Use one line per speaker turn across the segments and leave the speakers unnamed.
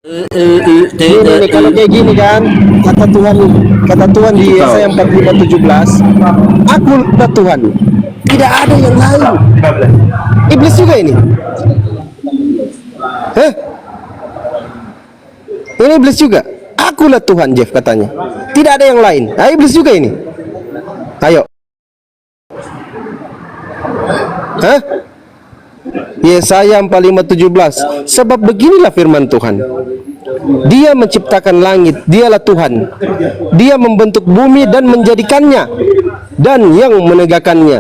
Ini kalau kayak gini kan, kata Tuhan di Yesaya 45:17, akulah Tuhan, tidak ada yang lain. Iblis juga ini. Ini iblis juga. Akulah Tuhan, Jeff katanya. Tidak ada yang lain. Nah, iblis juga ini. Ayo. Yesaya 45:17. Sebab beginilah firman Tuhan. Dia menciptakan langit, dialah Tuhan. Dia membentuk bumi dan menjadikannya, dan yang menegakkannya.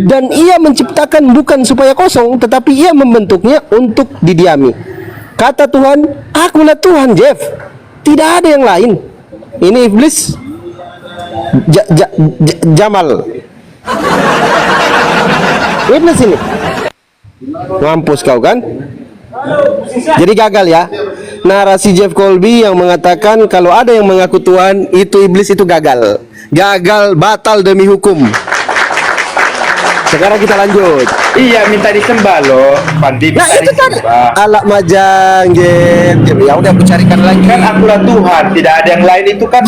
Dan ia menciptakan bukan supaya kosong, tetapi ia membentuknya untuk didiami. Kata Tuhan, akulah Tuhan, Jeff. Tidak ada yang lain. Ini iblis. Jamal. Iblis ini. Mampus kau kan? Jadi gagal ya. Narasi Jeff Colby yang mengatakan kalau ada yang mengaku Tuhan itu iblis, itu gagal. Gagal, batal demi hukum. Sekarang kita lanjut.
Iya, minta disembah loh. Pandi
Nah itu tadi. Alak majang, Jeff. Ya udah aku carikan lagi.
Kan akulah Tuhan, tidak ada yang lain itu kan.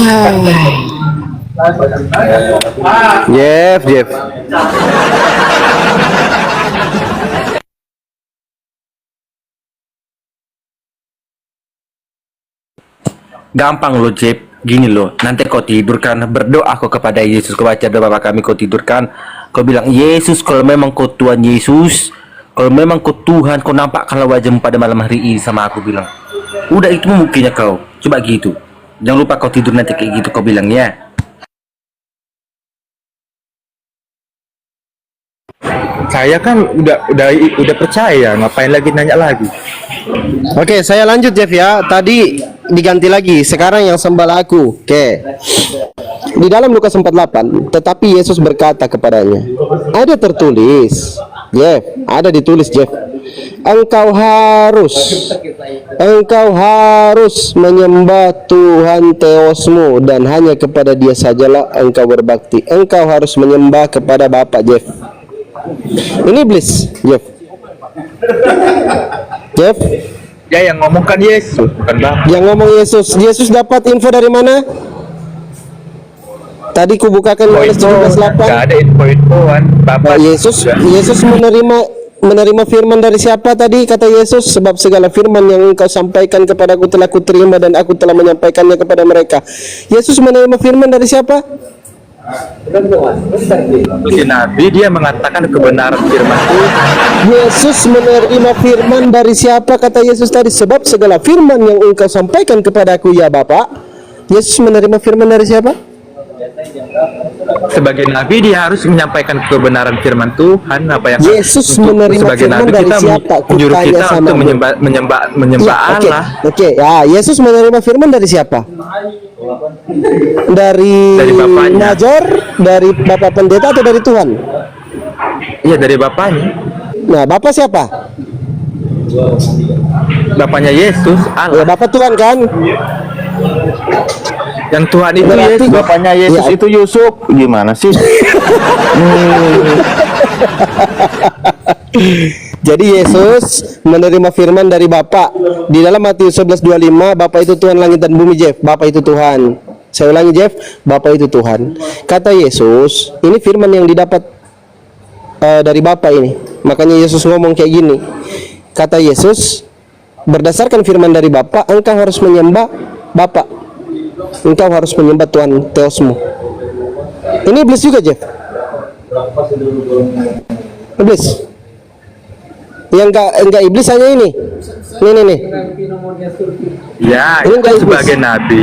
Jeff.
Gampang loh Jeb, gini loh, nanti kau tidurkan, berdoa kau kepada Yesus, kau baca doa Bapa Kami, kau tidurkan, kau bilang, Yesus kalau memang kau Tuhan Yesus, kalau memang kau Tuhan, kau nampakkanlah wajahmu pada malam hari ini sama aku, bilang. Udah itu membuktinya kau, coba gitu. Jangan lupa kau tidur nanti kayak gitu, kau bilang ya.
Saya kan udah percaya, ngapain lagi nanya lagi?
Oke, saya lanjut Jeff ya. Tadi diganti lagi, sekarang yang sembah aku. Oke. Di dalam Lukas 48, tetapi Yesus berkata kepadanya, ada tertulis, Jeff, ada ditulis Jeff, engkau harus menyembah Tuhan Theosmu dan hanya kepada Dia sajalah engkau berbakti. Engkau harus menyembah kepada Bapa, Jeff. Ini iblis, Jeff. Jeff,
ya yang ngomongkan Yesus, bukan Bapak.
yang ngomong Yesus. Yesus dapat info dari mana? Tadi kubukakan Yohanes 17:8.
Gak ada info-infoan. Bapak
Yesus menerima firman dari siapa tadi? Kata Yesus, sebab segala firman yang engkau sampaikan kepadaku telah kuterima dan aku telah menyampaikannya kepada mereka. Yesus menerima firman dari siapa?
si Nabi, dia mengatakan kebenaran firman Tuhan.
Yesus menerima firman dari siapa? Kata Yesus tadi, sebab segala firman yang engkau sampaikan kepadaku ya Bapa. Yesus menerima firman dari siapa?
Sebagai Nabi dia harus menyampaikan kebenaran firman Tuhan. Apa yang
Yesus menerima
sebagai
firman
Nabi
dari
kita
siapa?
menyuruh
Kutanya
kita
sama
untuk
mu.
menyembah
Ya,
Allah.
Oke. Ya, Yesus menerima firman dari siapa? Dari
Bapaknya.
Major, dari Bapak Pendeta atau dari Tuhan?
Iya, dari bapaknya.
Nah, Bapak siapa?
Bapaknya Yesus,
Ya,
Allah.
Bapak Tuhan kan?
Yang Tuhan itu
Berarti
Yesus.
Bapaknya Yesus
Ya.
itu Yusuf. Gimana sih?
Jadi Yesus menerima firman dari Bapa. Di dalam Matius 11:25, Bapa itu Tuhan langit dan bumi, Jeff. Bapa itu Tuhan. Saya ulangi, Jeff. Bapa itu Tuhan. Kata Yesus, ini firman yang didapat dari Bapa ini. Makanya Yesus ngomong kayak gini. Kata Yesus, berdasarkan firman dari Bapa, engkau harus menyembah Bapa. Engkau harus menyembah Tuhan Theosmu. Ini iblis juga, Jeff. Iblis. Yang enggak iblis hanya ini. Nih.
Ya,
Ini
itu
enggak iblis.
sebagai Nabi,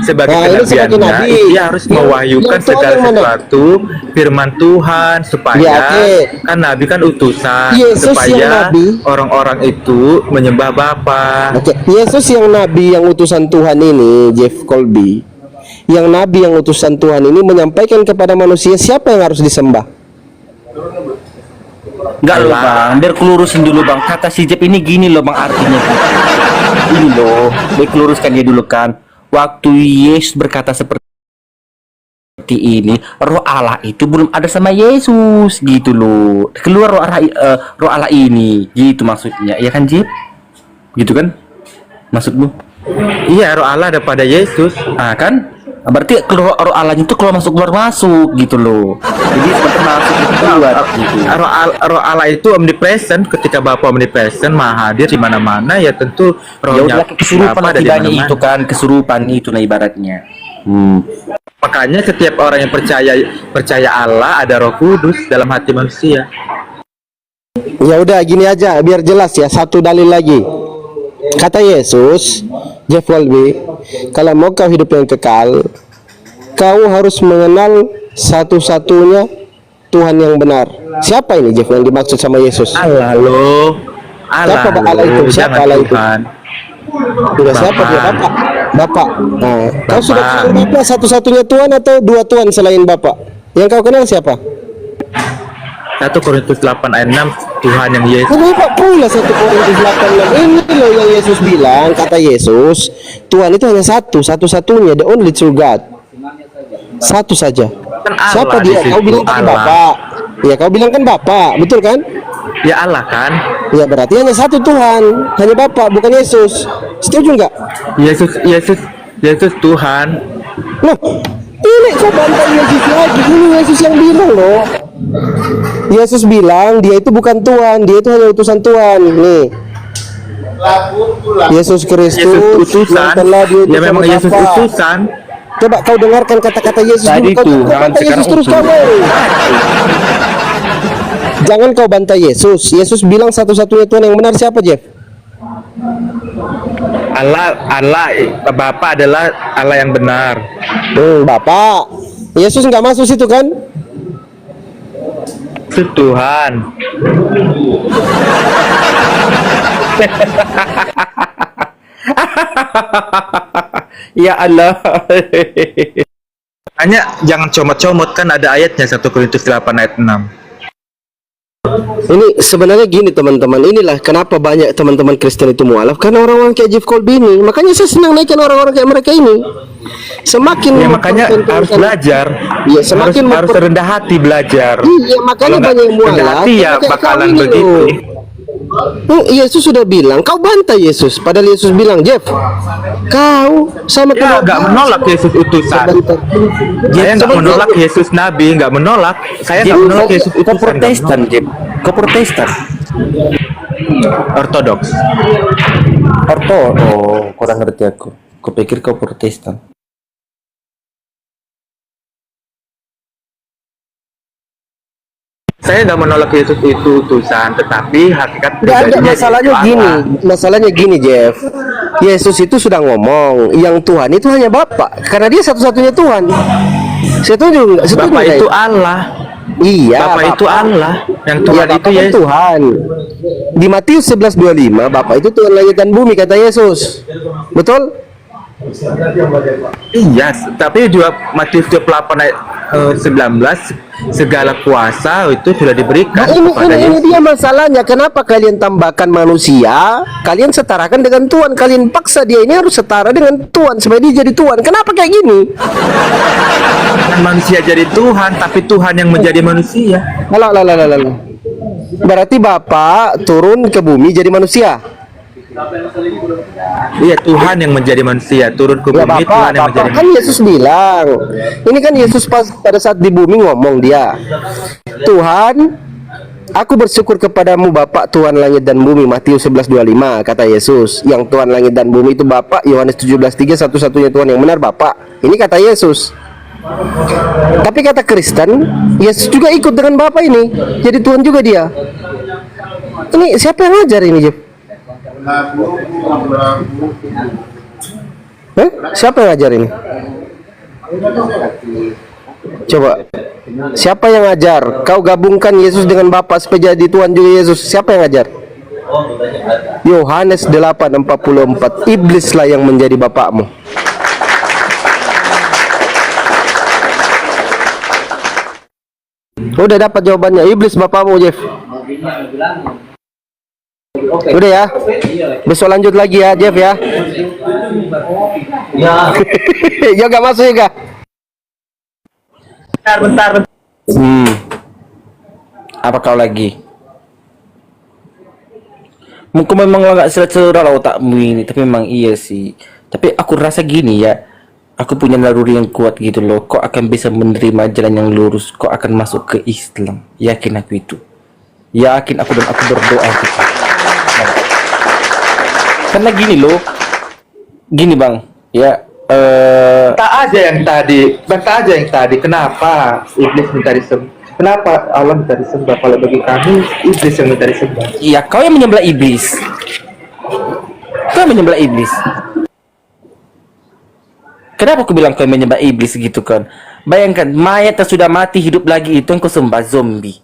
sebagai
Nah, ini sebagai
kenabiannya,
Nabi.
dia harus mewahyukan
Yang Tuhan
segala
yang mana?
sesuatu firman Tuhan supaya
Ya, oke.
kan Nabi kan utusan
Yesus yang
supaya
Nabi.
orang-orang itu menyembah Bapa.
Oke, Yesus yang Nabi yang utusan Tuhan ini, Jeff Colby, yang Nabi yang utusan Tuhan ini menyampaikan kepada manusia siapa yang harus disembah.
Enggak loh bang, biar kelurusin dulu bang. Kata si Jeb ini gini loh bang artinya. Ini loh, biar keluruskan dia dulu kan. Waktu Yesus berkata seperti ini, Roh Allah itu belum ada sama Yesus gitu loh. Keluar Roh Allah ini, gitu maksudnya, ya kan Jeb? Gitu kan? Maksudmu?
Iya, roh Allah ada pada Yesus.
Ah kan? Berarti roh Allah itu kalau keluar masuk gitu loh. Jadi seperti masuk itu keluar gitu.
Roh Allah itu omnipresent. Ketika Bapa omnipresent, maha hadir di mana-mana, ya tentu
Ya
rohnya
udah kesurupan
Bapa ada di
akibanya
mana-mana.
itu kan, kesurupan itu nah ibaratnya.
Makanya setiap orang yang percaya Allah ada Roh Kudus dalam hati manusia.
Ya udah gini aja biar jelas ya, satu dalil lagi. Kata Yesus, Jeff Walby, kalau mau kau hidup yang kekal, kau harus mengenal satu-satunya Tuhan yang benar. Siapa ini Jeff yang dimaksud sama Yesus?
Allah loh.
Siapa Allah itu? Siapa
Jangan
Allah itu?
Tuhan.
Sudah siapa dia? Bapak. Bapak. Nah, kau sudah kenal Bapak satu-satunya Tuhan atau dua Tuhan selain Bapak? Yang kau kenal siapa?
1 Korintus 8 ayat 6, Tuhan yang Yesus.
Kenapa pula 1 Korintus 8:6? Ini loh yang Yesus bilang, kata Yesus, Tuhan itu hanya satu, satu-satunya, the only true God. Satu saja.
Kan Allah
Siapa
di
dia?
situ,
Kau bilang kan
Allah.
Bapak. Ya, kau bilang kan Bapak, betul kan?
Ya Allah kan?
Ya, berarti hanya satu Tuhan, hanya Bapak, bukan Yesus. Setuju nggak?
Yesus Tuhan.
Loh, ini kok bantah Yesus lagi? Ini Yesus yang bilang loh. Yesus bilang dia itu bukan Tuhan, dia itu hanya utusan Tuhan. Nih, Yesus Kristus
Yesus utusan.
yang telah diutus
Ya memang
oleh
Yesus
Bapa.
utusan.
Coba kau dengarkan kata-kata Yesus
Tadi
dulu. Kau
Tuhan,
bantah Yesus
sekarang
terus
utusan.
kau. Jangan kau bantah Yesus. Yesus bilang satu-satunya Tuhan yang benar siapa, Jeff?
Allah Bapa adalah Allah yang benar.
Bapak. Yesus nggak masuk situ kan?
Itu Tuhan.
Ya Allah.
Hanya jangan comot-comot, kan ada ayatnya 1 Korintus 8 ayat 6.
Ini sebenarnya gini teman-teman, inilah kenapa banyak teman-teman Kristen itu mualaf, karena orang-orang kayak Jeff Colby ini. Makanya saya senang naikkan orang-orang kayak mereka ini. Semakin
Ya makanya harus belajar.
Iya, semakin
harus rendah hati belajar.
Iya, makanya
Kalau nggak
banyak yang
rendah
mualaf.
hati ya
kayak
bakalan
kau ini
begitu.
loh. Yesus sudah bilang, kau bantah Yesus. Padahal Yesus bilang, Jeff, kau sama
Ya nggak menolak Yesus utusan. Saya nggak menolak Yesus Nabi, nggak menolak. Saya nggak menolak Yesus
Kau
utusan.
Protestan, Jep. Kau Protestan.
Ortodoks.
Oh, kurang ngerti aku. Kupikir kau Protestan.
Saya nggak menolak Yesus itu utusan, tetapi hakikat
Nggak ada,
pribadinya
masalahnya
itu
gini,
Allah.
masalahnya gini Jeff. Yesus itu sudah ngomong, yang Tuhan itu hanya Bapa, karena dia satu-satunya Tuhan. Setuju nggak? Setuju
Bapak
nggak
itu
ya?
Allah.
Iya.
Bapak itu Allah. Yang
Iya,
Tuhan
Bapa
itu
kan
Yesus.
Tuhan. Di Matius 11:25, Bapa itu Tuhan langit dan bumi, kata Yesus. Betul?
Iya, tapi juga Matius 28 ayat 19, segala kuasa itu sudah diberikan
Nah,
kepada
ini
Yesus.
dia masalahnya. Kenapa kalian tambahkan manusia? Kalian setarakan dengan Tuhan. Kalian paksa dia ini harus setara dengan Tuhan supaya dia jadi Tuhan. Kenapa kayak gini?
Bukan manusia jadi Tuhan, tapi Tuhan yang menjadi manusia.
Lalu. Berarti Bapak turun ke bumi jadi manusia.
Iya, Tuhan yang menjadi manusia, turun ke
Ya
bumi, Tuhan yang menjadi
Bapak kan Yesus bilang. Ini kan Yesus pada saat di bumi ngomong dia. Tuhan, aku bersyukur kepadamu Bapak Tuhan langit dan bumi. Matius 11:25 kata Yesus. Yang Tuhan langit dan bumi itu Bapak. Yohanes 17:3 satu-satunya Tuhan yang benar Bapak. Ini kata Yesus. Tapi kata Kristen, Yesus juga ikut dengan Bapak ini. Jadi Tuhan juga dia. Ini siapa yang ngajar ini, Jeff? Siapa yang ngajar ini? Coba. Siapa yang ngajar? Kau gabungkan Yesus dengan Bapa supaya jadi Tuhan juga Yesus. Siapa yang ngajar? Yohanes 8:44. Iblislah yang menjadi bapakmu. Udah dapat jawabannya. Iblis bapakmu, Jeff. Udah ya. Besok lanjut lagi ya, Jeff ya. Yoga masuk Yoga.
Bentar.
Apa kau lagi? Mungkin memang agak selera lah otakmu ini, tapi memang iya sih. Tapi aku rasa gini ya, aku punya naluri yang kuat gitu loh. Kok akan bisa menerima jalan yang lurus? Kok akan masuk ke Islam? Yakin aku itu. Yakin aku, dan aku berdoa gitu. Karena gini loh, gini bang, ya.
Bantah aja yang tadi. Kenapa iblis minta disembah? Kenapa Allah minta disembah? Kalau bagi kami iblis yang minta disembah.
Iya, kau yang menyembah iblis. Kau yang menyembah iblis. Kenapa aku bilang kau yang menyembah iblis gitu kan? Bayangkan, mayat yang sudah mati hidup lagi itu yang kau sembah, zombie.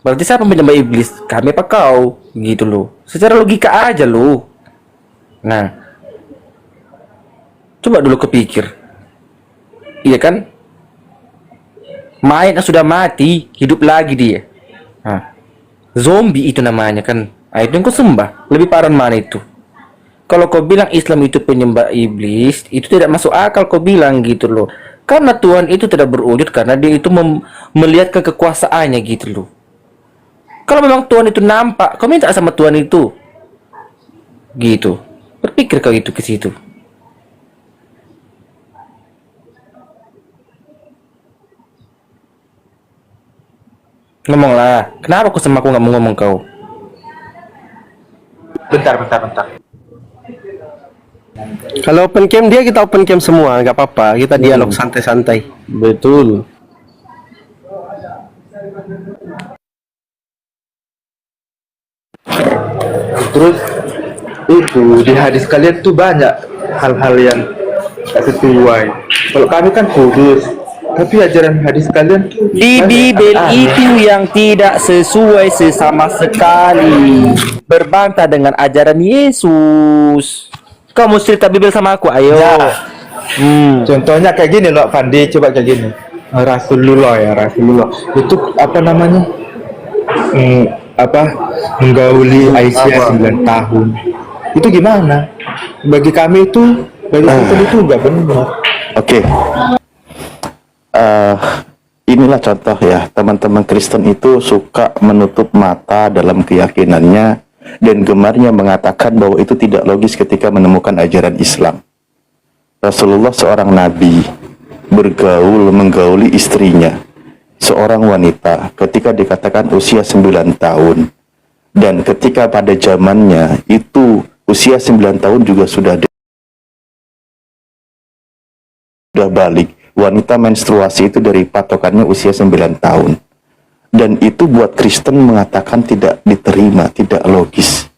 Berarti siapa menyembah iblis? Kami apa kau? Gitu loh. Secara logika aja loh. Nah, coba dulu kepikir. Iya kan? Mayat yang sudah mati hidup lagi dia. Nah, zombie itu namanya kan. Nah, itu yang kau sembah. Lebih parah mana itu? Kalau kau bilang Islam itu penyembah iblis, itu tidak masuk akal kau bilang gitu loh. Karena Tuhan itu tidak berwujud karena dia itu melihat ke kekuasaannya gitu loh. Kalau memang Tuhan itu nampak, kau minta sama Tuhan itu. Gitu. Berpikir kau itu ke situ. Ngomonglah. Kenapa aku sama aku nggak mau ngomong kau?
Bentar.
Kalau open cam dia, kita open cam semua, nggak apa-apa. Kita dialog santai-santai.
Betul.
Terus itu di hadis kalian tuh banyak hal-hal yang tak sesuai. Kalau kami kan kudus, tapi ajaran hadis kalian tuh
Di
banyak
Bibel
aneh.
itu yang tidak sesuai sesama sekali. Berbantah dengan ajaran Yesus. Kamu cerita Bibel sama aku, ayo.
Ya. Contohnya kayak gini loh, Fandi, coba kayak gini. Rasulullah itu apa namanya? Menggauli Aisyah 9 tahun. Itu gimana? Bagi kami itu, bagi kita itu enggak benar.
Oke. Inilah contoh ya, teman-teman Kristen itu suka menutup mata dalam keyakinannya dan gemarnya mengatakan bahwa itu tidak logis ketika menemukan ajaran Islam. Rasulullah seorang nabi menggauli istrinya, seorang wanita, ketika dikatakan usia 9 tahun. Dan ketika pada zamannya itu usia 9 tahun juga sudah balik. Wanita menstruasi itu dari patokannya usia 9 tahun. Dan itu buat Kristen mengatakan tidak diterima, tidak logis.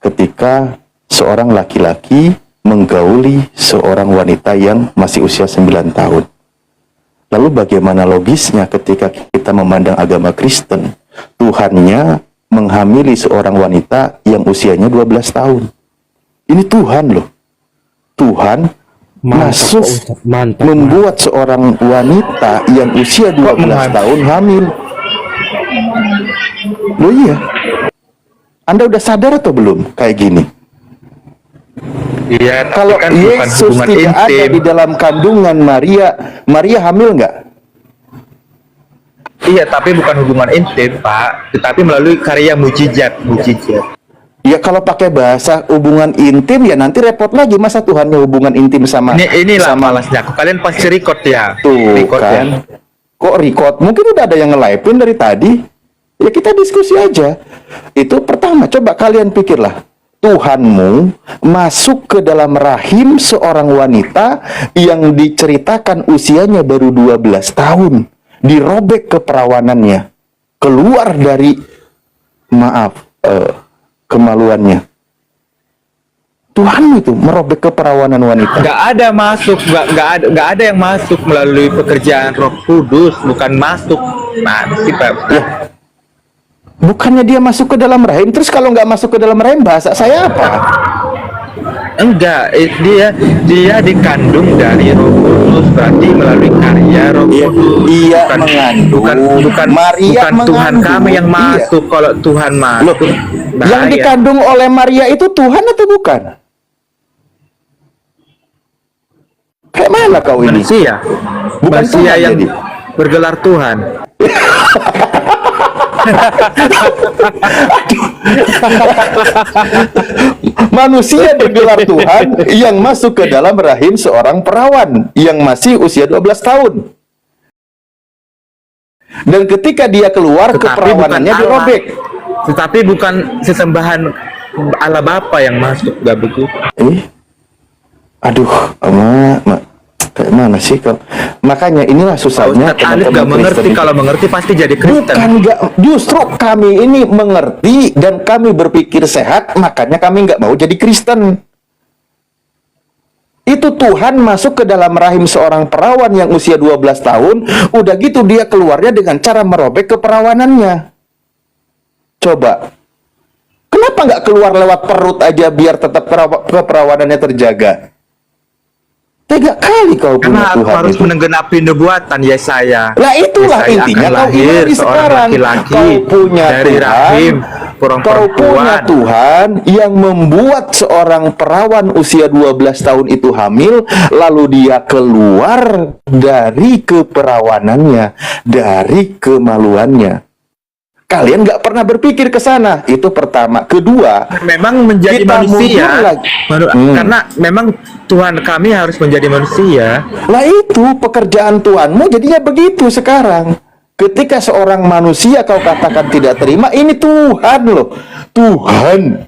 Ketika seorang laki-laki menggauli seorang wanita yang masih usia 9 tahun. Lalu bagaimana logisnya ketika kita memandang agama Kristen? Tuhannya menghamili seorang wanita yang usianya 12 tahun. Ini Tuhan loh. Tuhan masuk membuat seorang wanita yang usia 12 tahun hamil. Loh iya. Anda udah sadar atau belum kayak gini?
Iya,
Kalau
kan bukan
Yesus
hubungan
tidak ada
intim.
di dalam kandungan Maria hamil nggak?
Iya, tapi bukan hubungan intim, Pak. Tetapi melalui karya mujizat.
Ya kalau pakai bahasa hubungan intim ya nanti repot lagi, masa Tuhannya hubungan intim sama
Inilah
sama
malasnya. Kalian pasti record ya.
tuh
Record
kan.
ya.
Kok record? Mungkin udah ada yang nge-live-in dari tadi. Ya kita diskusi aja. Itu pertama, coba kalian pikirlah. Tuhanmu masuk ke dalam rahim seorang wanita yang diceritakan usianya baru 12 tahun. Dirobek keperawanannya. Keluar dari, kemaluannya. Tuhan itu merobek keperawanan wanita.
Nggak ada yang masuk melalui pekerjaan Roh Kudus, bukan masuk. Nah, sih Pak.
Ya. Bukannya dia masuk ke dalam rahim, terus kalau nggak masuk ke dalam rahim, bahasa saya apa?
Enggak, dia dikandung dari Roh Kudus, berarti melalui karya Roh Kudus.
Dia
bukan,
mengandung.
bukan
Maria
bukan Tuhan
mengandung.
kami yang
Iya.
masuk. Kalau Tuhan masuk,
Loh, yang
bahaya.
dikandung oleh Maria itu Tuhan atau bukan? Kayak mana kau ini?
Manusia,
Bukan
manusia
Tuhan
yang
jadi.
bergelar Tuhan.
Manusia digelar Tuhan yang masuk ke dalam rahim seorang perawan yang masih usia 12 tahun. Dan ketika dia keluar,
Tetapi
keperawanannya
bukan
dirobek.
Tetapi bukan sesembahan Allah Bapa yang masuk, gak begitu.
Aduh, kayak mana sih kalau makanya inilah susahnya
Ustadz Alif gak mengerti, kalau mengerti pasti jadi Kristen.
Bukan nggak, justru kami ini mengerti dan kami berpikir sehat, makanya kami nggak mau jadi Kristen. Itu Tuhan masuk ke dalam rahim seorang perawan yang usia 12 tahun, udah gitu dia keluarnya dengan cara merobek keperawanannya. Coba, kenapa nggak keluar lewat perut aja biar tetap keperawanannya terjaga? Tega kali kau punya
Karena aku
Tuhan
harus
itu.
menggenapi nubuatan Yesaya.
Lah itulah
Yesaya
intinya
akan
kau
lahir
imani
seorang
sekarang.
laki-laki
Kau punya
dari
Tuhan.
rahim
Kau punya Tuhan yang membuat seorang perawan usia 12 tahun itu hamil, lalu dia keluar dari keperawanannya, dari kemaluannya. Kalian nggak pernah berpikir ke sana. Itu pertama. Kedua,
memang menjadi
kita
manusia
mundur lagi.
karena memang Tuhan kami harus menjadi manusia.
Lah itu pekerjaan Tuhanmu jadinya begitu sekarang. Ketika seorang manusia kau katakan tidak terima, ini Tuhan loh. Tuhan.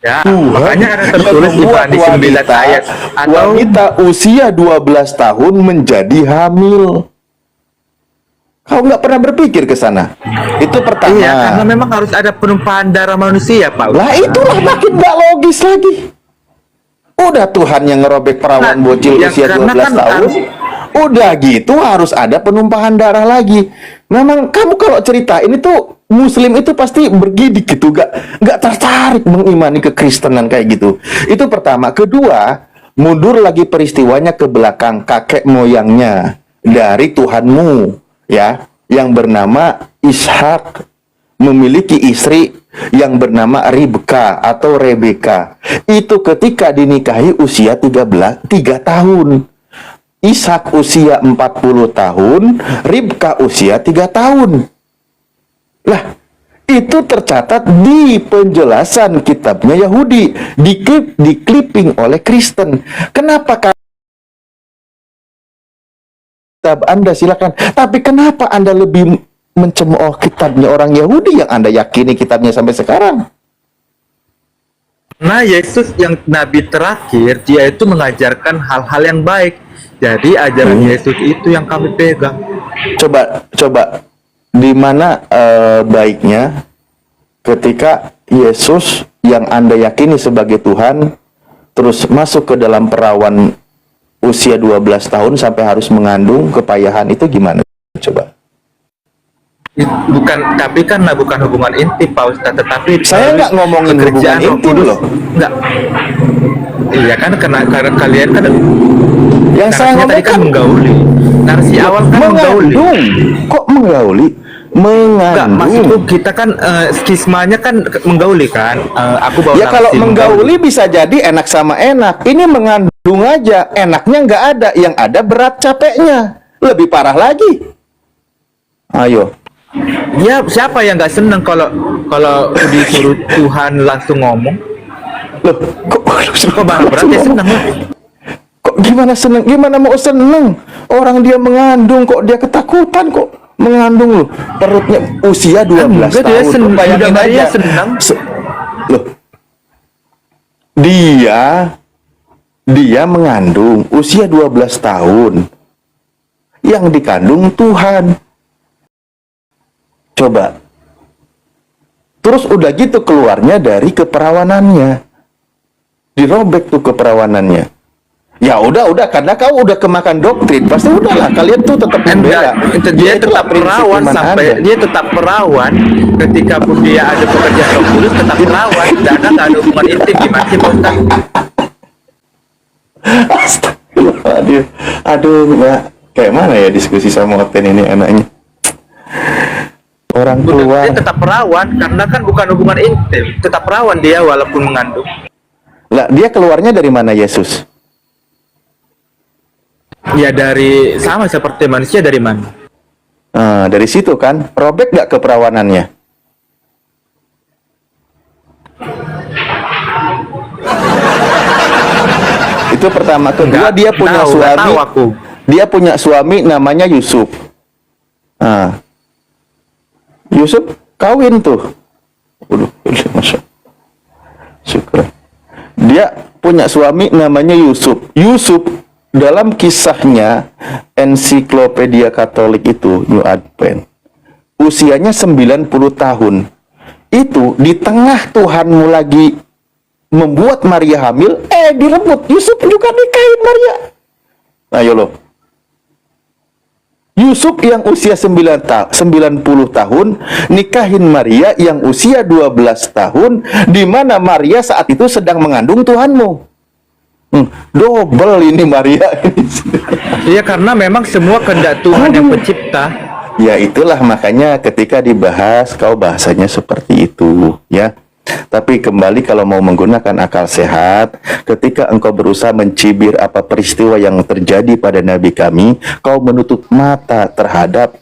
Ya,
Tuhan
makanya ada
yang
tertulis di
membuat
Ibrani 9 ayat atau
wanita usia 12 tahun menjadi hamil. Kau nggak pernah berpikir ke sana. Itu pertama.
iya, karena memang harus ada penumpahan darah manusia, Pak.
Lah itulah makin nggak logis lagi. Udah Tuhan yang ngerobek perawan bocil
ya,
usia
karena
12
kan
tahun.
harus-
Udah gitu harus ada penumpahan darah lagi. Memang kamu kalau cerita ini tuh Muslim itu pasti bergidik gitu, nggak tertarik mengimani kekristenan kayak gitu. Itu pertama. Kedua, mundur lagi peristiwanya ke belakang, kakek moyangnya dari Tuhanmu, ya, yang bernama Ishak memiliki istri yang bernama Ribka atau Rebeka. Itu ketika dinikahi usia 3 tahun. Ishak usia 40 tahun, Ribka usia 3 tahun. Lah, itu tercatat di penjelasan kitabnya Yahudi, di-clipping oleh Kristen. Kenapa kitab Anda silakan, tapi kenapa Anda lebih mencemooh kitabnya orang Yahudi yang Anda yakini kitabnya sampai sekarang?
Nah, Yesus yang nabi terakhir, dia itu mengajarkan hal-hal yang baik. Jadi ajaran Yesus itu yang kami pegang.
Coba di mana baiknya ketika Yesus yang Anda yakini sebagai Tuhan terus masuk ke dalam perawan usia 12 tahun sampai harus mengandung, kepayahan itu gimana? Coba.
Bukan, tapi kan bukan hubungan intim, Pak Ustadz, tetapi
Saya nggak ngomongin
pekerjaan
hubungan
Roh
intim
Kudus.
loh.
Enggak. Iya kan, karena kalian kan
Yang saya
narasinya tadi
ngomong
kan menggauli. Narasi awal kan menggauli.
mengandung. Kok menggauli?
Enggak, maksudku
Mengandung.
kita kan skismanya kan menggauli kan. Aku bawa
Ya kalau
narasi
menggauli bisa jadi enak sama enak. Ini mengandung aja, enaknya nggak ada. Yang ada berat capeknya. Lebih parah lagi. Ayo.
Ya, siapa yang nggak seneng kalau disuruh Tuhan langsung ngomong?
Loh,
Kok Bang Berat ya seneng lah.
Kok gimana seneng? Gimana mau seneng? Orang dia mengandung kok dia ketakutan kok mengandung loh. Perutnya usia 12
Enggak, dia
tahun.
seneng.
Bayangin
Udah Maria
aja.
senang.
Loh. Dia mengandung usia 12 tahun. Yang dikandung Tuhan. Coba. Terus udah gitu keluarnya dari keperawanannya. Dirobek tuh keperawanannya. Ya udah karena kau udah kemakan doktrin, pasti udahlah kalian tuh tetap membela.
Dia
Itu
tetap
prinsip
perawan
iman
sampai
Anda.
dia tetap perawan ketika pun dia ada pekerjaan Roh Kudus tetap perawan. Karena nggak ada hubungan intim, gimana sih Pak Ustadz?
Astagfirullah. Aduh, Mbak. Kayak mana ya diskusi sama Oten ini enaknya? Orang tua.
Dia tetap perawan karena kan bukan hubungan intim, tetap perawan dia walaupun mengandung.
Lah, dia keluarnya dari mana Yesus?
Ya dari sama seperti manusia, dari mana?
Dari situ kan, robek nggak keperawanannya? Itu pertama. Kedua,
Nggak
dia punya
tahu, nggak
suami.
tahu aku.
Dia punya suami namanya Yusuf. Nah, Yusuf kawin tuh. Waduh, masya. Syukur. Dia punya suami namanya Yusuf. Yusuf dalam kisahnya ensiklopedia Katolik itu New Advent, usianya 90 tahun. Itu di tengah Tuhanmu lagi membuat Maria hamil, direbut. Yusuf juga nikahin Maria. Ayo loh. Yusuf yang usia 90 tahun nikahin Maria yang usia 12 tahun, di mana Maria saat itu sedang mengandung Tuhanmu. Double ini Maria.
Iya, karena memang semua kehendak Tuhan yang pencipta.
Ya itulah makanya ketika dibahas kau bahasanya seperti itu, ya. Tapi kembali kalau mau menggunakan akal sehat, ketika engkau berusaha mencibir apa peristiwa yang terjadi pada Nabi kami, kau menutup mata terhadap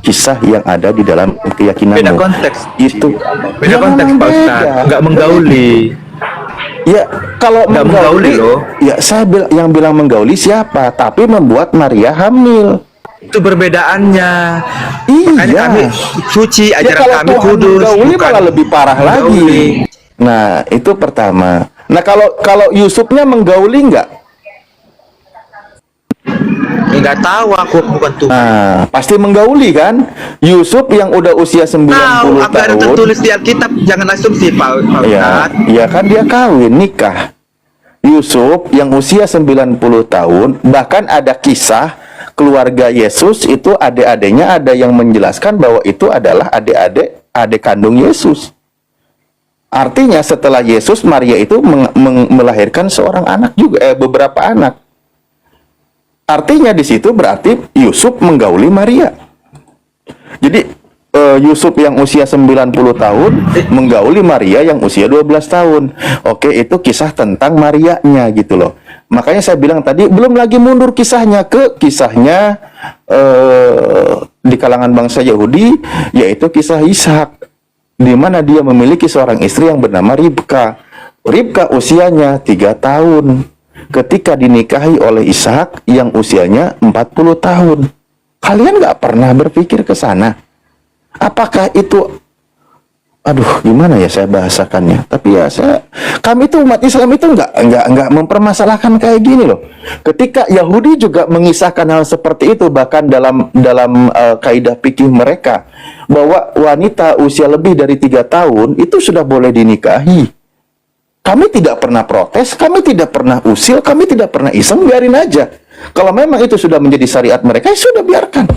kisah yang ada di dalam keyakinanmu.
Beda konteks.
Itu
Beda konteks, Pak Ustadz. Nggak menggauli.
Ya, kalau
Nggak menggauli loh.
ya saya yang bilang menggauli siapa? Tapi membuat Maria hamil.
Itu perbedaannya.
Iya.
Makanya kami suci,
Ya,
ajaran
kalau
kami
Tuhan
kudus.
menggauli
bukan
malah lebih parah
menggauli.
lagi. Nah, itu pertama. Nah, kalau Yusufnya menggauli nggak?
Nggak tahu, aku bukan Tuhan.
Nah, pasti menggauli kan? Yusuf yang udah usia 90
Tahu, apa yang
tahun.
tertulis di Alkitab? Jangan asumsi, Pak
Ya,
Ustadz.
ya kan dia kawin, nikah. Yusuf yang usia 90 tahun, bahkan ada kisah keluarga Yesus itu adik-adiknya ada yang menjelaskan bahwa itu adalah adik kandung Yesus. Artinya setelah Yesus, Maria itu melahirkan seorang anak juga, beberapa anak. Artinya di situ berarti Yusuf menggauli Maria. Jadi Yusuf yang usia 90 tahun menggauli Maria yang usia 12 tahun. Oke, itu kisah tentang Marianya gitu loh. Makanya saya bilang tadi belum lagi mundur kisahnya ke kisahnya di kalangan bangsa Yahudi, yaitu kisah Ishak, di mana dia memiliki seorang istri yang bernama Ribka. Ribka usianya 3 tahun ketika dinikahi oleh Ishak yang usianya 40 tahun. Kalian nggak pernah berpikir ke sana? Apakah itu, aduh, gimana ya saya bahasakannya? Tapi ya kami itu umat Islam itu nggak mempermasalahkan kayak gini loh. Ketika Yahudi juga mengisahkan hal seperti itu, bahkan dalam kaidah fikih mereka, bahwa wanita usia lebih dari 3 tahun itu sudah boleh dinikahi. Kami tidak pernah protes, kami tidak pernah usil, kami tidak pernah iseng, biarin aja. Kalau memang itu sudah menjadi syariat mereka, ya sudah biarkan.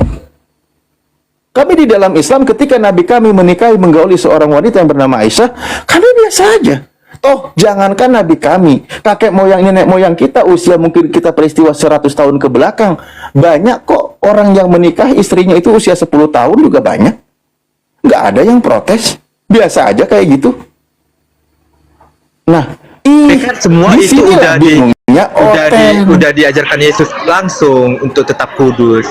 Kami di dalam Islam ketika Nabi kami menikahi menggauli seorang wanita yang bernama Aisyah, kami biasa aja. Toh jangankan Nabi kami, kakek moyang nenek moyang kita usia mungkin kita peristiwa 100 tahun ke belakang, banyak kok orang yang menikah istrinya itu usia 10 tahun juga banyak. Nggak ada yang protes, biasa aja kayak gitu. Nah,
Kan semua itu
disinilah bingungnya
udah diajarkan Yesus langsung untuk tetap kudus.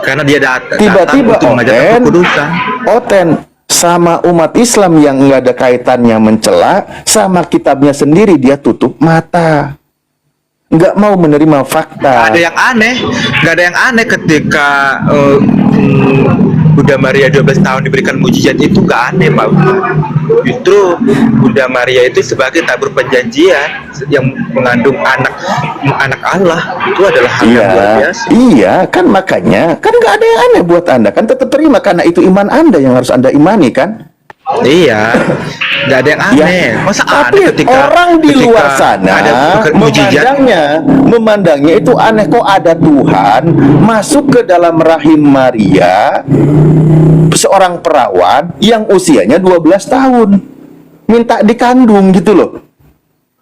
Karena dia datang
tiba-tiba
untuk mengajarkan kekudusan.
Oten sama umat Islam yang nggak ada kaitannya mencela, sama kitabnya sendiri dia tutup mata, nggak mau menerima fakta.
Nggak ada yang aneh ketika Bunda Maria 12 tahun diberikan mujizat, itu nggak aneh, Pak. Justru Bunda Maria itu sebagai tabur perjanjian yang mengandung anak Allah, itu adalah hal yang luar biasa.
Iya, kan makanya kan nggak ada yang aneh buat Anda, kan tetap terima karena itu iman Anda yang harus Anda imani kan.
Iya, nggak ada yang aneh. Masa
tapi
aneh ketika
orang di luar
ketika
sana
ada mujizat?
memandangnya itu aneh, kok ada Tuhan masuk ke dalam rahim Maria, seorang perawan yang usianya 12 tahun, minta dikandung gitu loh.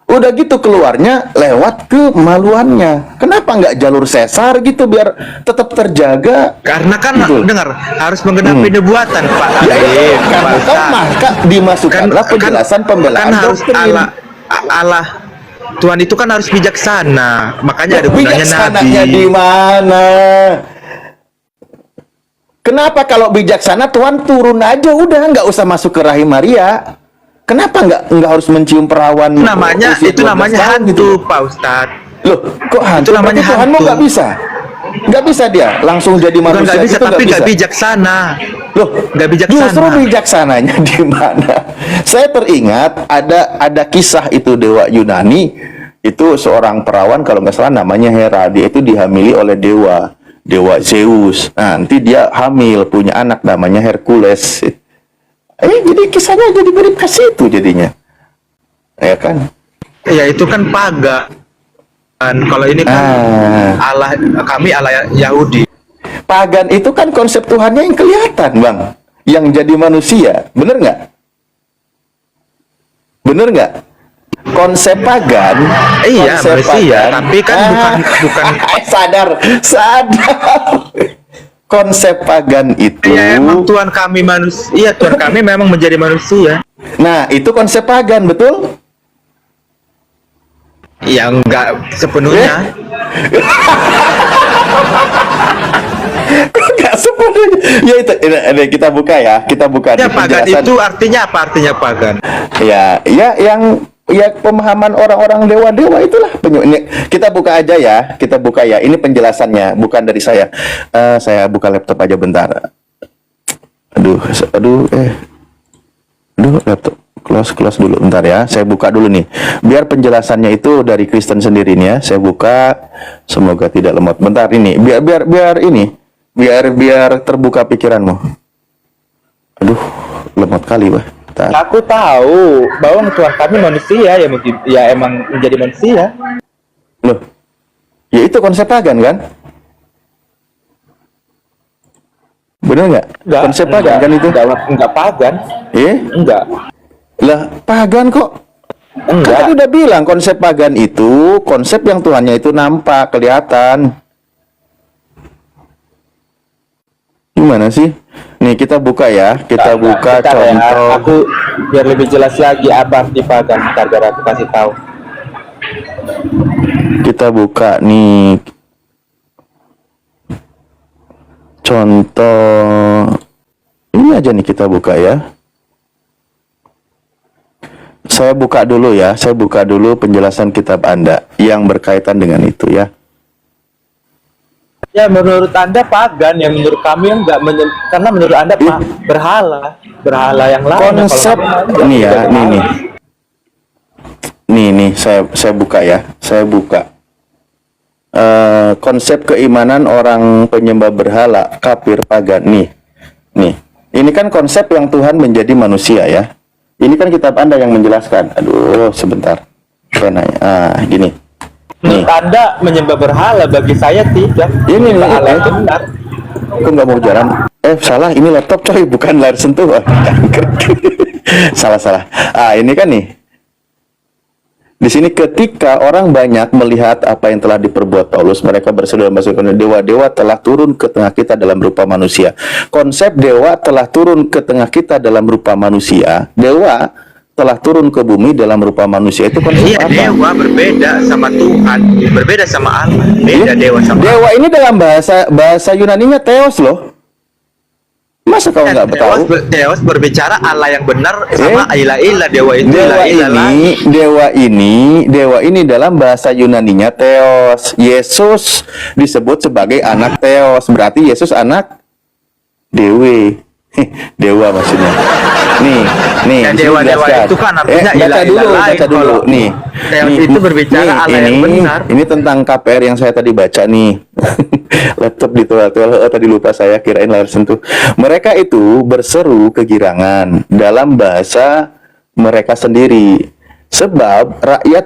Udah gitu keluarnya lewat kemaluannya. Kenapa nggak jalur sesar gitu biar tetap terjaga?
Karena kan
Gitu.
dengar harus menggenapi nubuatan, Pak.
Ya, karena
Pak Ustaz.
maka dimasukkanlah penjelasan pembelaan
kan harus
doktrin.
Allah Tuhan itu kan harus bijaksana, makanya ada gunanya
Bijaksananya
nabi.
di mana? Kenapa kalau bijaksana Tuhan turun aja udah, nggak usah masuk ke rahim Maria? Kenapa nggak harus mencium perawan?
Namanya
usia
itu
12
namanya
tahun
hantu,
gitu?
Pak Ustadz.
Loh, kok hantu?
Itu namanya
Berarti Tuhanmu
hantu.
nggak bisa? Nggak bisa dia langsung jadi
Bukan
manusia
nggak bisa,
gitu,
tapi
nggak
nggak
bisa.
bijaksana.
Loh,
Nggak bijaksana.
justru bijaksananya di mana? Saya teringat ada kisah itu dewa Yunani, itu seorang perawan kalau nggak salah namanya Hera, dia itu dihamili oleh dewa Zeus. Nanti dia hamil punya anak namanya Hercules. Jadi kisahnya jadi mirip ke situ jadinya. Ya kan?
Ya itu kan pagan. Kalau ini kan Allah, kami Allah Yahudi.
Pagan itu kan konsep Tuhannya yang kelihatan, Bang. Yang jadi manusia. Bener nggak? Bener nggak? Konsep pagan.
Iya,
konsep
manusia, tapi kan bukan
sadar. Konsep pagan itu.
ya emang Tuhan kami manusia. Iya, Tuhan kami memang menjadi manusia.
Nah, itu konsep pagan, betul?
Ya enggak sepenuhnya.
Enggak sepenuhnya. Ya itu, ini kita buka ya. Kita buka
Ya
di
pagan
penjelasan.
itu artinya apa? Artinya pagan.
Ya pemahaman orang-orang dewa-dewa itulah kita buka aja ya, kita buka ya. Ini penjelasannya, bukan dari saya. Saya buka laptop aja bentar. Aduh, laptop close dulu bentar ya. Saya buka dulu nih. Biar penjelasannya itu dari Kristen sendiri nih ya. Saya buka, semoga tidak lemot. Bentar ini, biar terbuka pikiranmu. Aduh, lemot kali, Bah. Bentar.
Aku tahu bahwa Tuhan kami manusia, ya emang menjadi manusia.
Loh, ya itu konsep pagan kan? Bener nggak? Konsep pagan kan itu?
Enggak pagan. Enggak.
Lah, pagan kok? Kan tadi udah bilang konsep pagan itu konsep yang Tuhannya itu nampak, kelihatan. Gimana sih? Nih kita buka ya, kita buka
bentar
contoh.
ya, aku biar lebih jelas lagi apa arti pagan. Bentar, biar aku kasih tahu.
Kita buka nih contoh ini aja nih, kita buka ya. Saya buka dulu penjelasan kitab Anda yang berkaitan dengan itu ya.
Ya menurut Anda pagan, yang menurut kami enggak, karena menurut Anda berhala yang lain.
Konsep ini ya, nih saya buka ya. Saya buka konsep keimanan orang penyembah berhala, kafir, pagan. Nih, ini kan konsep yang Tuhan menjadi manusia ya. Ini kan kitab Anda yang menjelaskan. Aduh, sebentar. Saya nanya. Gini. Nih.
Menurut Anda menyembah berhala, bagi saya tidak.
Ini
berhala yang benar.
Aku nggak mau jalan. Salah. Ini laptop coy, bukan layar sentuh. Salah. Ini kan nih. Di sini ketika orang banyak melihat apa yang telah diperbuat Paulus, mereka berseru dan berseru, dewa-dewa telah turun ke tengah kita dalam rupa manusia. Konsep dewa telah turun ke tengah kita dalam rupa manusia. Dewa telah turun ke bumi dalam rupa manusia. Itu konsep
Iya,
apa?
dewa berbeda sama Tuhan, berbeda sama Allah. Beda dewa sama
Dewa ini dalam bahasa Yunaninya theos loh. Masa kau nggak tahu?
Theos berbicara Allah yang benar sama ilah-ilah. Dewa itu
Dewa ini dalam bahasa Yunaninya theos. Yesus disebut sebagai anak theos. Berarti Yesus anak dewe. Dewa maksudnya. Nih.
Dan dewa-dewa itu kan artinya ilah-ilah lain.
Baca dulu. Nih.
Theos itu berbicara Allah yang benar.
Ini tentang KPR yang saya tadi baca nih. Laptop ditoel-toel, tadi lupa saya, kirain layar sentuh. Mereka itu berseru kegirangan dalam bahasa mereka sendiri. Sebab rakyat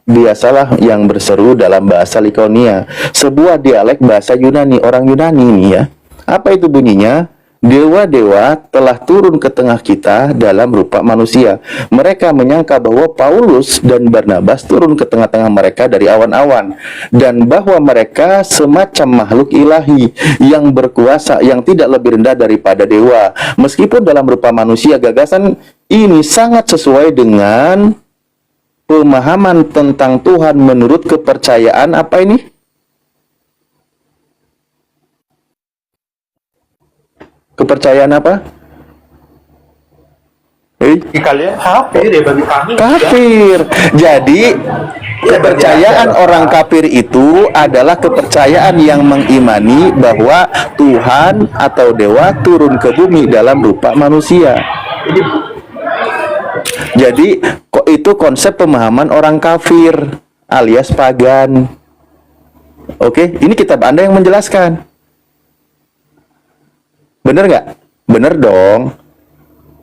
biasalah yang berseru dalam bahasa Likonia, sebuah dialek bahasa Yunani, orang Yunani ini ya. Apa itu bunyinya? Dewa-dewa telah turun ke tengah kita dalam rupa manusia. Mereka menyangka bahwa Paulus dan Barnabas turun ke tengah-tengah mereka dari awan-awan, dan bahwa mereka semacam makhluk ilahi yang berkuasa, yang tidak lebih rendah daripada dewa. Meskipun dalam rupa manusia, gagasan ini sangat sesuai dengan pemahaman tentang Tuhan menurut kepercayaan apa ini? Kepercayaan apa?
Bagi kalian kafir ya, bagi kami
Kafir. Jadi kepercayaan orang kafir itu adalah kepercayaan yang mengimani bahwa Tuhan atau dewa turun ke bumi dalam rupa manusia. Jadi kok itu konsep pemahaman orang kafir alias pagan. Oke, ini kitab Anda yang menjelaskan. Bener nggak? Bener dong.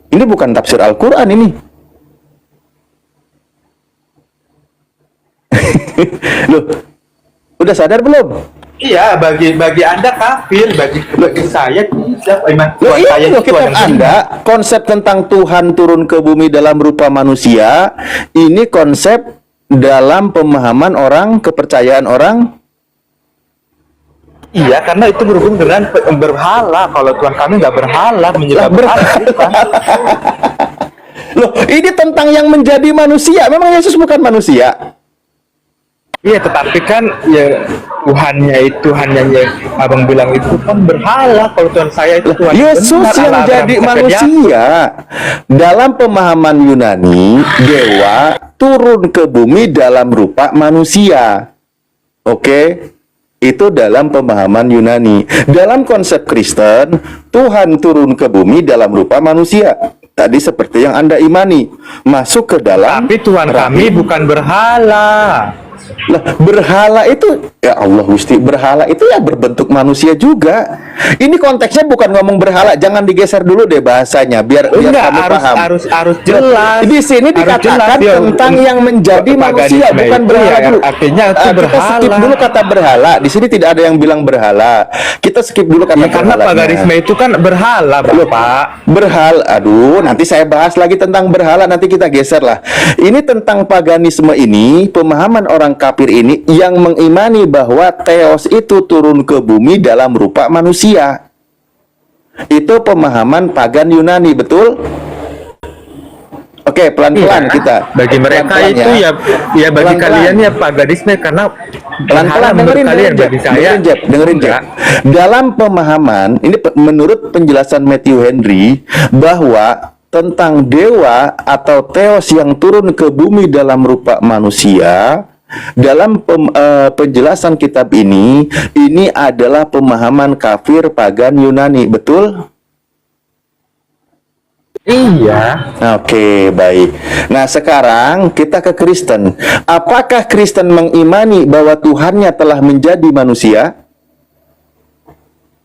Ini bukan tafsir Al-Quran ini. Loh, udah sadar belum?
Iya, bagi Anda kafir, bagi saya tidak.
Loh,
Saya
iya loh,
itu
kitab
yang
Anda, konsep tentang Tuhan turun ke bumi dalam rupa manusia, ini konsep dalam pemahaman orang, kepercayaan orang.
Iya, karena itu berhubung dengan berhala. Kalau Tuhan kami nggak berhala, menyembah berhala.
Loh, ini tentang yang menjadi manusia. Memang Yesus bukan manusia.
Iya, tetapi kan ya Tuhannya yang abang bilang itu kan berhala. Kalau Tuhan saya itu Tuhan
Yesus
benar,
yang
Allah
jadi
Abraham,
manusia. Dalam pemahaman Yunani, dewa turun ke bumi dalam rupa manusia. Oke? Itu dalam pemahaman Yunani. Dalam konsep Kristen, Tuhan turun ke bumi dalam rupa manusia. Tadi seperti yang Anda imani, masuk ke dalam.
Tapi Tuhan kami bukan berhala.
Lah, berhala itu ya Allah Gusti, berhala itu ya berbentuk manusia juga. Ini konteksnya bukan ngomong berhala, jangan digeser dulu deh bahasanya biar
Enggak,
kamu paham.
harus jelas.
Di sini
Harus
dikatakan
jelas, ya.
tentang yang menjadi manusia,
Paganisme
bukan
itu
berhala
ya,
dulu.
artinya itu
Kita
berhala.
skip dulu kata berhala. Di sini tidak ada yang bilang berhala. Kita skip dulu kata
Ya, karena
berhalanya.
paganisme itu kan berhala, Bapak.
Berhala, aduh, nanti saya bahas lagi tentang berhala, nanti kita geser lah. Ini tentang paganisme ini, pemahaman orang kafir ini yang mengimani bahwa Theos itu turun ke bumi dalam rupa manusia. Itu pemahaman pagan Yunani, betul? Oke, pelan-pelan
Iya,
kita.
bagi mereka
Pelan-pelan
itu ya
Pelan-pelan.
bagi kalian ya paganisme karena
Pelan-pelan
berhala menurut
dengerin,
kalian,
Jeb.
bagi saya
Dengerin, Jeb. Dengerin, Jeb.
enggak.
Dalam pemahaman ini menurut penjelasan Matthew Henry bahwa tentang dewa atau Theos yang turun ke bumi dalam rupa manusia, dalam penjelasan kitab ini adalah pemahaman kafir pagan Yunani, betul?
Iya.
Oke, baik. Nah, sekarang kita ke Kristen. Apakah Kristen mengimani bahwa Tuhannya telah menjadi manusia?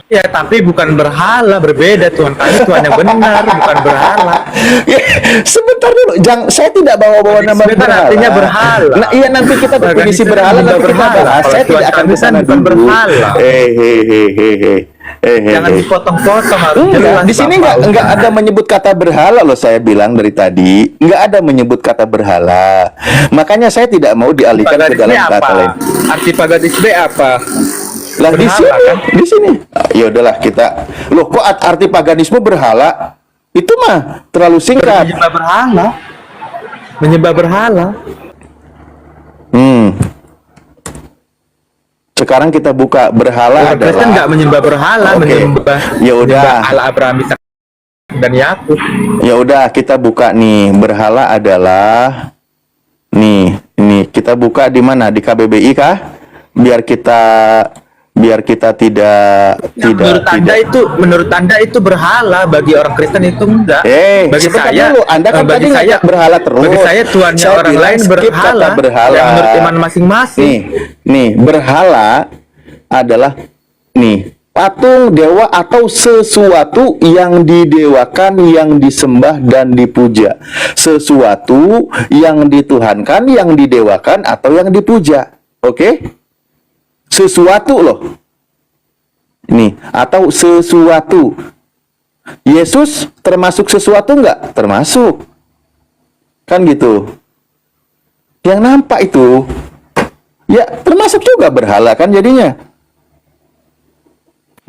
Ya, tapi bukan berhala, berbeda Tuhan kami, Tuhan yang benar, bukan berhala.
Sebentar dulu, saya tidak bawa-bawa nama
Sebentar,
berhala.
artinya berhala.
Nah, iya nanti kita definisi
Paganisme
berhala
juga
nanti kita
berhala.
bahas.
Kalau
Saya
Tuhan
tidak akan
kami
ke sana
kan bukan
dulu.
berhala. Jangan
Hehehe.
dipotong-potong, harus
Enggak,
jelas,
di sini
Bapak.
enggak ada menyebut kata berhala loh, saya bilang dari tadi. Enggak ada menyebut kata berhala. Makanya saya tidak mau dialihkan ke dalam
Paganisme
kata
apa?
lain.
Arti paganisme apa?
Lah di
Berhala,
sini,
kan?
di sini. Ya udahlah kita. Loh, kok arti paganisme berhala? Itu mah terlalu singkat.
Menyembah berhala. Menyembah berhala.
Sekarang kita buka berhala
Orang Kristen
adalah.
nggak menyembah berhala,
Oke.
menyembah
Ya udah.
menyembah Allah Abraham Ishak dan Yakub.
Ya udah, kita buka nih. Berhala adalah nih kita buka di mana? Di KBBI kah? Biar kita tidak
Menurut Anda itu berhala, bagi orang Kristen itu enggak.
Bagi saya dulu. Anda kan
bagi
tadi
saya
ngajak berhala terus.
Bagi saya Tuhannya
Saya
orang
bilang
lain
skip
berhala.
kata berhala.
Ya, menurut iman masing-masing.
Nih, berhala adalah patung dewa atau sesuatu yang didewakan, yang disembah dan dipuja. Sesuatu yang dituhankan, yang didewakan atau yang dipuja. Oke? Sesuatu loh. Atau sesuatu. Yesus termasuk sesuatu enggak? Termasuk. Kan gitu. Yang nampak itu ya termasuk juga berhala kan jadinya.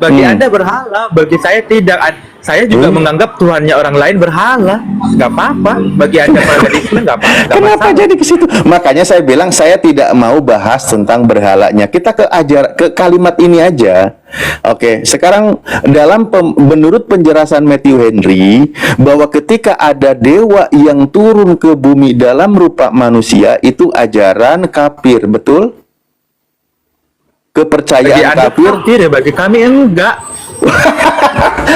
bagi Anda berhala, bagi saya tidak. Saya juga menganggap Tuhannya orang lain berhala. Nggak apa-apa. Bagi Anda para Islam nggak apa-apa. nggak
Kenapa
masalah.
jadi ke situ? Makanya saya bilang saya tidak mau bahas tentang berhalanya. Kita ke kalimat ini aja. Oke, sekarang menurut penjelasan Matthew Henry bahwa ketika ada dewa yang turun ke bumi dalam rupa manusia itu ajaran kafir, betul?
Bagi
Kepercayaan
Anda
kafir.
kafir ya, bagi kami enggak.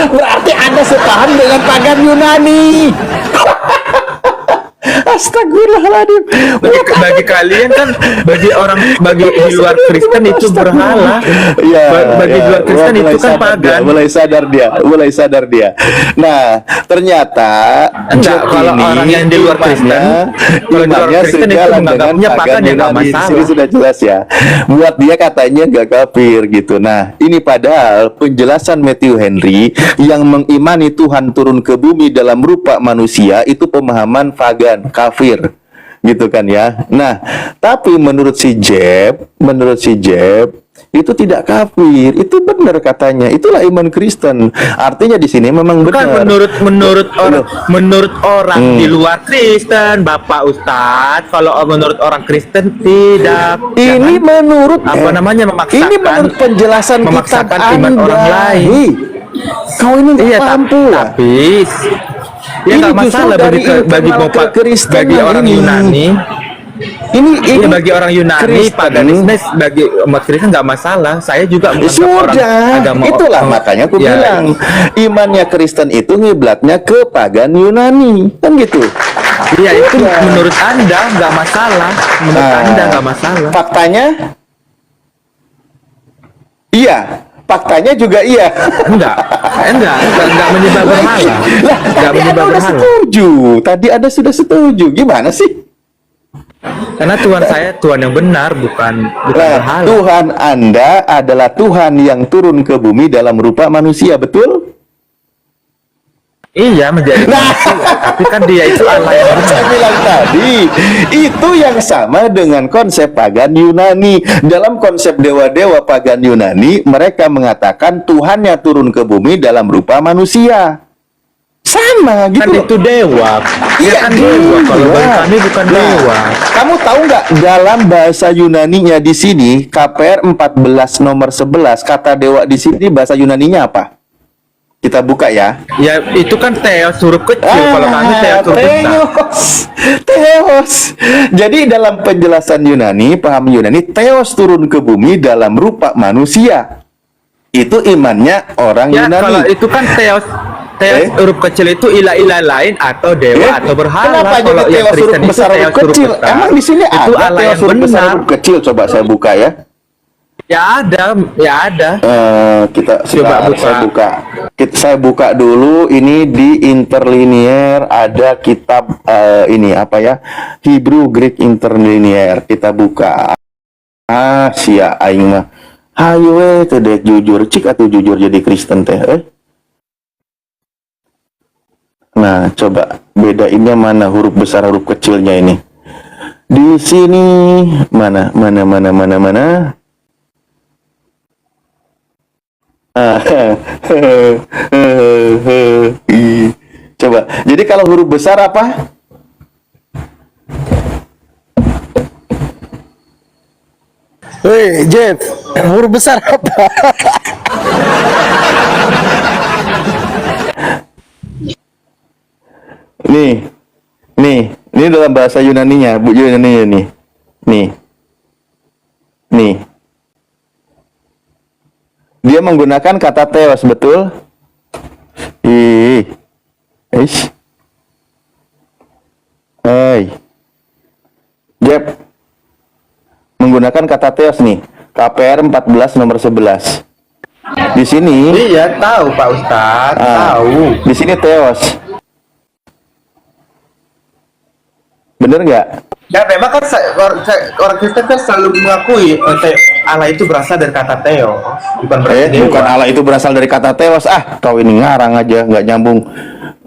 Berarti Anda sepaham dengan pagan Yunani. Astagfirullahaladzim.
Bagi kalian kan, bagi di luar Kristen itu berhala. Bagi di luar Kristen
Mulai
itu kan
sadar dia,
pagan.
mulai sadar dia. Nah, ternyata
Enggak, kalau orang yang di luar Kristen, kalau di luar
imannya
Kristen itu
sejalan dengan
menganggapnya pagan ya nggak
Yunani. Di sini
masalah.
sudah jelas ya. Buat dia katanya nggak kafir gitu. Nah, ini padahal penjelasan Matthew Henry yang mengimani Tuhan turun ke bumi dalam rupa manusia itu pemahaman pagan, kafir, gitu kan ya. Nah, tapi menurut si Jeb itu tidak kafir, itu benar katanya. Itulah iman Kristen. Artinya di sini memang
Bukan
benar.
menurut orang di luar Kristen, Bapak Ustadz. Kalau menurut orang Kristen tidak.
Ini
Jangan,
menurut
apa namanya, memaksakan.
Ini menurut penjelasan kitab
memaksakan iman
Anda.
orang lain.
Hei, kau ini nggak
Iya,
paham pula.
tapi ya
Ini
nggak
justru
masalah
dari
bagi
internal
Bapak,
kekristenan
bagi orang
ini.
Yunani.
Ini
Iya, bagi orang Yunani,
Kristen.
paganisme, bagi umat Kristen nggak masalah. Saya juga menganggap orang
Sudah,
agama
itulah makanya aku
ya,
bilang imannya Kristen itu ngiblatnya ke pagan Yunani, kan gitu.
Iya, itu
Sudah.
menurut Anda nggak masalah. Menurut
Nah,
Anda nggak masalah.
Faktanya, iya. Faktanya juga iya.
Enggak menyembah berhala.
Lah,
Enggak
tadi
menyembah
Anda udah
berhala.
setuju. Tadi Anda sudah setuju. Gimana sih?
Karena Tuhan saya Tuhan yang benar, bukan
Nah,
berhala.
Tuhan Anda adalah Tuhan yang turun ke bumi dalam rupa manusia, betul?
Iya, menjadi manusia. Tapi kan dia itu Allah yang benar.
Saya bilang tadi, itu yang sama dengan konsep pagan Yunani. Dalam konsep dewa-dewa pagan Yunani, mereka mengatakan Tuhannya turun ke bumi dalam rupa manusia. Sama gitu
Kan
loh.
itu dewa. Dia
Iya,
kan dewa. Kalau bagi kami bukan
Nah,
dewa.
kamu tahu nggak dalam bahasa Yunaninya di sini KPR 14 nomor 11 kata dewa di sini bahasa Yunaninya apa? Kita buka ya.
Ya itu kan Theos huruf kecil. Kalau kami Theos huruf besar.
Theos. Jadi dalam penjelasan Yunani, paham Yunani, Theos turun ke bumi dalam rupa manusia. Itu imannya orang
Ya
Yunani.
kalau itu kan Theos huruf kecil itu ilah-ilah lain atau dewa atau berhala.
Kenapa
Kalau
jadi
yang
Theos huruf
Kristen itu
besar huruf
Theos huruf
kecil?
besar.
Emang di sini
itu
ada
Allah
Theos
yang
huruf besar
benar.
huruf kecil? Coba saya buka ya.
Ya ada.
Kita
Coba
saya buka dulu ini di interlinear ada kitab ini apa ya, Hebrew Greek interlinear. Kita buka sia aing mah hayu we teh dek jujur cik atau jujur jadi Kristen teh Nah, coba bedainnya mana huruf besar huruf kecilnya ini. Di sini mana. Coba. Jadi kalau huruf besar apa?
Hei, Jeff, huruf besar apa?
Ini dalam bahasa Yunaninya, Bu Yunaninya nih. Dia menggunakan kata theos, betul? Jeb menggunakan kata theos nih. KPR 14 nomor 11. Di sini
Iya tahu Pak Ustadz, tahu.
Di sini theos. Bener nggak?
Ya memang kan orang Kristen kan selalu mengakui Allah itu berasal dari kata Theo, bukan berarti dewa.
Bukan Allah itu berasal dari kata theos. Kau ini ngarang aja, nggak nyambung.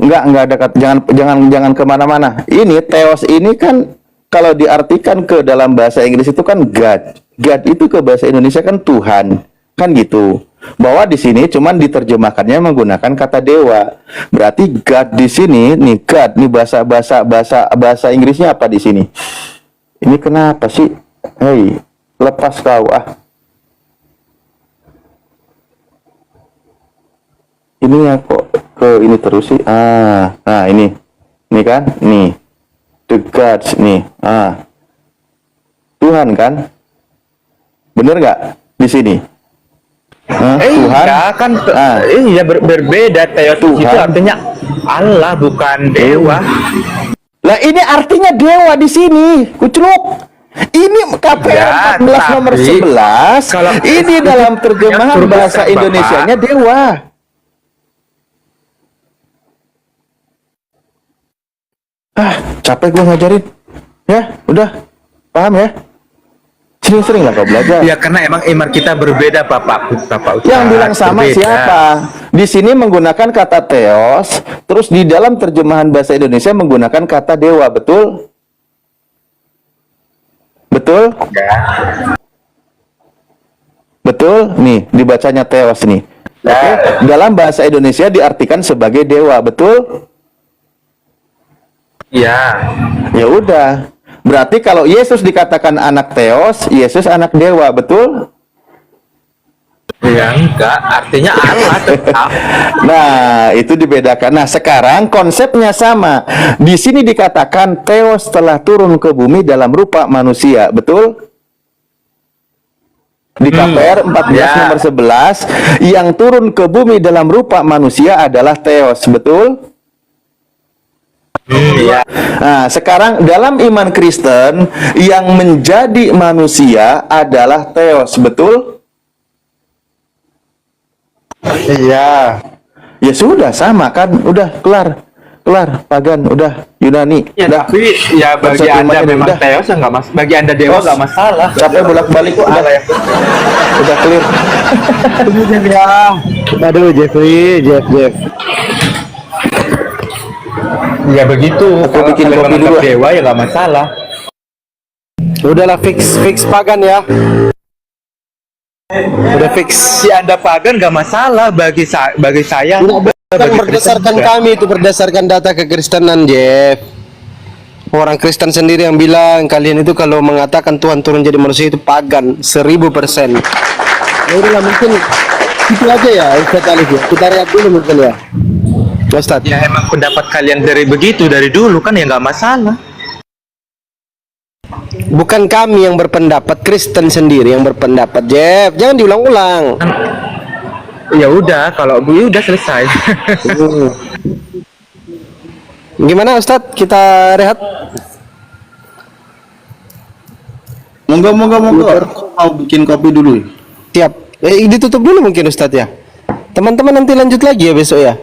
Nggak ada kata, jangan kemana-mana. Ini theos ini kan kalau diartikan ke dalam bahasa Inggris itu kan God. God itu ke bahasa Indonesia kan Tuhan, kan gitu. Bahwa di sini cuman diterjemahkannya menggunakan kata dewa. Berarti God di sini nih, God nih bahasa Inggrisnya apa di sini? Ini kenapa sih? Hei, lepas kau ah. Ini ya kok ke ini terus sih. Nah ini kan, nih the gods nih. Tuhan kan, bener nggak di sini? Tuhan
Iya kan, iya berbeda. Theos itu
Tuhan.
artinya Allah, bukan dewa.
Lah ini artinya dewa di sini, kucluk. Ini KPR
Ya,
14 nomor
tapi
11.
kalau
Ini dalam terjemahan
turut
bahasa
Bapak.
Indonesianya dewa. Capek gue ngajarin. Ya, udah. Paham ya? Sering-sering lah kau belajar.
Ya karena emang iman kita berbeda, Bapak Ustaz.
Yang bilang sama
Berbeda.
siapa? Di sini menggunakan kata theos, terus di dalam terjemahan bahasa Indonesia menggunakan kata dewa, betul? Betul?
Ya.
Betul? Nih, dibacanya theos nih.
Ya.
Oke, dalam bahasa Indonesia diartikan sebagai dewa, betul?
Ya.
Ya udah. Berarti kalau Yesus dikatakan anak theos, Yesus anak dewa, betul?
Ya enggak, artinya Allah tetap.
Nah, itu dibedakan. Nah, sekarang konsepnya sama. Di sini dikatakan Theos telah turun ke bumi dalam rupa manusia, betul? Di KPR 14
ya.
nomor 11, yang turun ke bumi dalam rupa manusia adalah Theos, betul?
Iya.
Nah, sekarang dalam iman Kristen yang menjadi manusia adalah Theos, betul?
Iya.
Ya sudah, sama kan? Udah kelar. Pagan, udah Yunani.
Ya,
udah.
tapi ya bagi
Konsep
Anda
imannya
memang
udah.
Theos enggak mas. Bagi Anda dewa
Bos,
enggak masalah.
Capek bolak-balik kok. Udah clear.
Aduh, Jeffrey, Jeff.
Ya begitu.
Aku
Kalau
bikin
kalian
kopi
menganggap
dulu.
dewa ya enggak masalah.
Udahlah fix pagan ya. Udah fix.
Si Anda pagan enggak masalah bagi saya.
Bukan
bagi
berdasarkan
Kristen juga.
kami, itu berdasarkan data kekristenan, Jeff. Orang Kristen sendiri yang bilang kalian itu kalau mengatakan Tuhan turun jadi manusia itu pagan 1000%. Ya udahlah, mungkin itu aja ya Ustaz Alif ya. Kita lihat dulu mungkin ya. Ustaz.
Ya emang pendapat kalian dari begitu dari dulu kan ya nggak masalah.
Bukan kami yang berpendapat, Kristen sendiri yang berpendapat, Jeff. Jangan diulang-ulang.
Ya udah, kalau gue udah selesai.
Gimana Ustaz? Kita rehat?
Monggo. Mau bikin kopi dulu.
Siap. Ditutup dulu mungkin Ustaz ya. Teman-teman nanti lanjut lagi ya besok ya.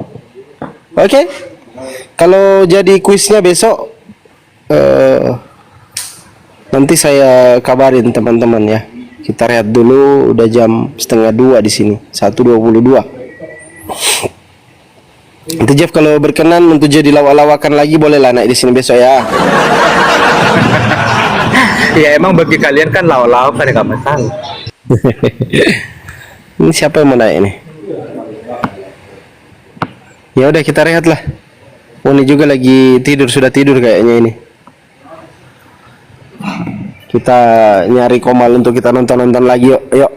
Oke? Kalau jadi kuisnya besok nanti saya kabarin teman-teman ya. Kita rehat dulu, udah jam 1:30 di sini. 1:22. Nanti Jeff kalau berkenan untuk jadi lawak-lawakan lagi bolehlah naik di sini besok ya.
Ya emang bagi kalian kan law-law kan nggak masalah.
Ini siapa yang mau naik ini? Ya udah kita rehat lah. Oh, ini juga lagi tidur, sudah tidur kayaknya ini. Kita nyari Komal untuk kita nonton lagi yuk.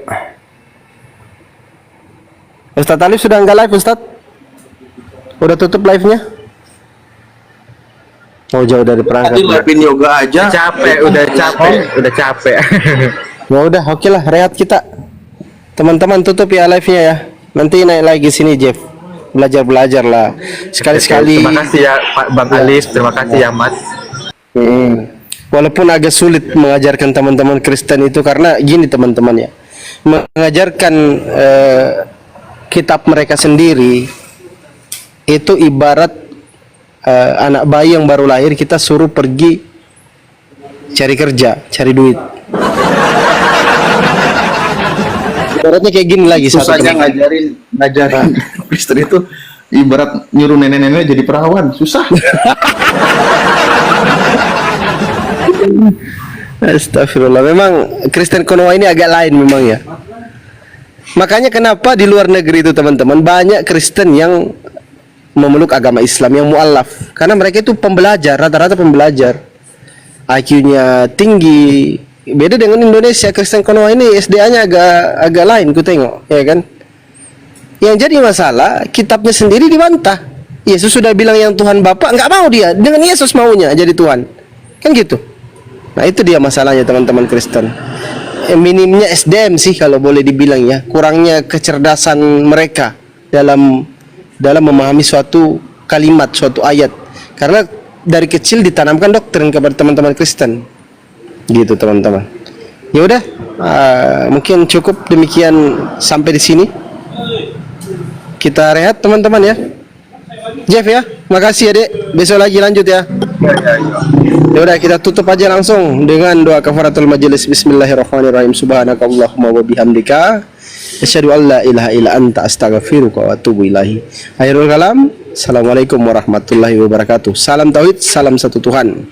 Ustadz Alif sudah nggak live Ustadz? Udah tutup live-nya? Oh, jauh dari perangkat.
Tadi lapin yoga aja.
Udah capek.
Ya udah, oke lah, rehat kita. Teman-teman tutup ya live-nya ya. Nanti naik lagi sini Jeff. Belajar lah. Sekali-sekali.
Terima kasih ya Pak Bang Alif, terima kasih ya Mas.
Walaupun agak sulit mengajarkan teman-teman Kristen itu karena gini teman-teman ya, mengajarkan kitab mereka sendiri itu ibarat anak bayi yang baru lahir kita suruh pergi cari kerja, cari duit. Ibaratnya kayak gini lagi satu
Susahnya
teman.
ngajarin Kristen itu ibarat nyuruh nenek-nenek jadi perawan, susah.
Astagfirullah, memang Kristen Konoha ini agak lain memang ya. Makanya kenapa di luar negeri itu teman-teman banyak Kristen yang memeluk agama Islam, yang mualaf, karena mereka itu pembelajar, rata-rata pembelajar, IQ-nya tinggi. Beda dengan Indonesia, Kristen Konoha ini SDA-nya agak lain, ku tengok, ya kan? Yang jadi masalah, kitabnya sendiri dibantah. Yesus sudah bilang yang Tuhan Bapa, nggak mau dia, dengan Yesus maunya jadi Tuhan, kan gitu. Nah itu dia masalahnya teman-teman Kristen. Minimnya SDM sih kalau boleh dibilang ya, kurangnya kecerdasan mereka dalam memahami suatu kalimat, suatu ayat, karena dari kecil ditanamkan doktrin kepada teman-teman Kristen, gitu teman-teman. Ya udah, mungkin cukup demikian sampai di sini. Kita rehat teman-teman ya. Jeff ya, makasih ya dek. Besok lagi lanjut ya. Ya udah kita tutup aja langsung dengan doa kafaratul majelis. Bismillahirrahmanirrahim. Subhanakallahumma wa bihamdika asyhadu an la ilaha illa anta astaghfiruka wa atubu ilahi. Akhirul kalam. Assalamualaikum warahmatullahi wabarakatuh. Salam tauhid, salam satu Tuhan.